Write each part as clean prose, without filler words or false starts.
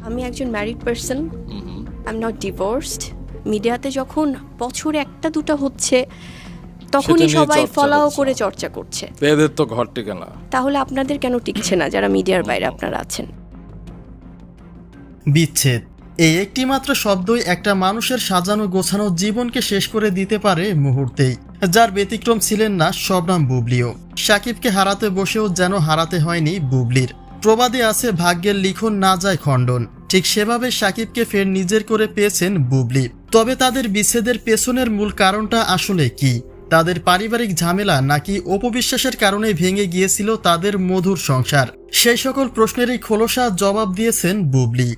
আমি একজন married person, I am not divorced. মিডিয়াতে যখন বছরে একটা দুটো হচ্ছে তখনই সবাই ফলাও করে চর্চা করছে। এদের তো ঘর টিকে না। তাহলে আপনাদের কেন টিকছে না যারা মিডিয়ার বাইরে আপনারা আছেন? বিচ্ছেদ, এই একটি মাত্র শব্দই একটা মানুষের সাজানো গোছানো জীবনকে শেষ করে দিতে পারে মুহূর্তেই। যার ব্যতিক্রম ছিলেন না শবনম বুবলিও। সাকিবকে হারাতে বসেও যেন হারাতে হয়নি বুবলির। প্রবাদে আছে ভাগ্যের লিখন না যায় খণ্ডন, ঠিক সেভাবে সাকিবকে ফের নিজের করে পেয়েছেন বুবলি। তবে তাদের বিচ্ছেদের পেছনের মূল কারণটা আসলে কি? তাদের পারিবারিক ঝামেলা নাকি অপবিশ্বাসের কারণে ভেঙে গিয়েছিল তাদের মধুর সংসার? সেই সকল প্রশ্নেরই খোলসা জবাব দিয়েছেন বুবলি।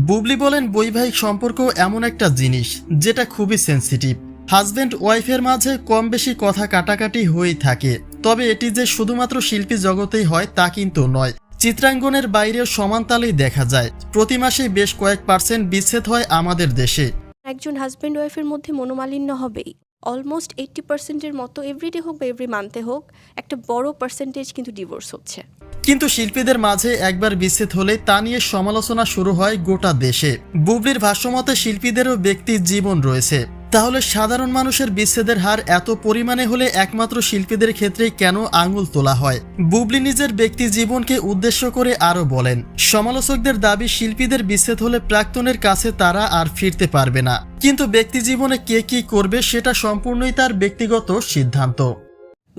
বুবলি বলেন, বৈবাহিক সম্পর্ক এমন একটা জিনিস যেটা খুবই সেন্সিটিভ। হাজব্যান্ড ওয়াইফের মাঝে কম বেশি কথা কাটাকাটি হয়েই থাকে, তবে এটি যে শুধুমাত্র শিল্পী জগতেই হয় তা কিন্তু নয়। চিত্রাঙ্গনের বাইরেও সমান তালেই দেখা যায়। প্রতি মাসে বেশ কয়েক % বিচ্ছেদ হয় আমাদের দেশে। একজন হাজব্যান্ড ওয়াইফের মধ্যে মনোমালিন্য হবেই। অলমোস্ট 80%-এর মতো এভরিডে হোক বা এভরি মান্থে হোক একটা বড় পার্সেন্টেজ কিন্তু ডিভোর্স হচ্ছে। কিন্তু শিল্পীদের মাঝে একবার বিচ্ছেদ হলে তা নিয়ে সমালোচনা শুরু হয় গোটা দেশে। বুবলির ভাষ্যমতে শিল্পীদেরও ব্যক্তির জীবন রয়েছে, তাহলে সাধারণ মানুষের বিচ্ছেদের হার এত পরিমাণে হলে একমাত্র শিল্পীদের ক্ষেত্রেই কেন আঙুল তোলা হয়? বুবলি নিজের ব্যক্তি জীবনকে উদ্দেশ্য করে আরও বলেন, সমালোচকদের দাবি শিল্পীদের বিচ্ছেদ হলে প্রাক্তনের কাছে তারা আর ফিরতে পারবে না, কিন্তু ব্যক্তি জীবনে কে কি করবে সেটা সম্পূর্ণই তার ব্যক্তিগত সিদ্ধান্ত।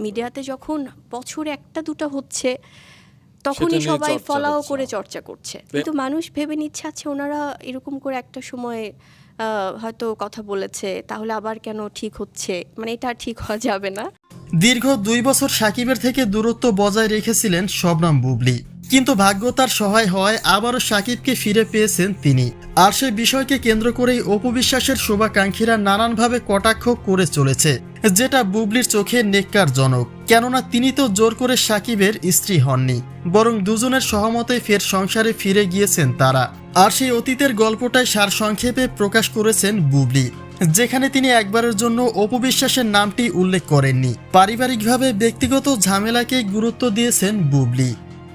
মিডিয়াতে যখন বছরে একটা দুটো হচ্ছে তখনই সবাই ফলাও করে চর্চা করছে, কিন্তু মানুষ ভেবে নিচ্ছে আছে ওনারা এরকম করে একটা সময় হয়তো কথা বলেছে, তাহলে আবার কেন ঠিক হচ্ছে, মানে এটা ঠিক হওয়া যাবে না। দীর্ঘ 2 বছর সাকিবের থেকে দূরত্ব বজায় রেখেছিলেন শবনম বুবলি, কিন্তু ভাগ্য তার সহায় হওয়ায় আবারও সাকিবকে ফিরে পেয়েছেন তিনি। আর সেই বিষয়কে কেন্দ্র করেই অপবিশ্বাসের শুভাকাঙ্ক্ষীরা নানানভাবে কটাক্ষ করে চলেছে, যেটা বুবলির চোখে নেক্কারজনক। কেননা তিনি তো জোর করে সাকিবের স্ত্রী হননি, বরং দুজনের সহমতে ফের সংসারে ফিরে গিয়েছেন তারা। আর সেই অতীতের গল্পটাই সারসংক্ষেপে প্রকাশ করেছেন বুবলি, যেখানে তিনি একবারের জন্য অপবিশ্বাসের নামটি উল্লেখ করেননি। পারিবারিকভাবে ব্যক্তিগত ঝামেলাকেই গুরুত্ব দিয়েছেন বুবলি।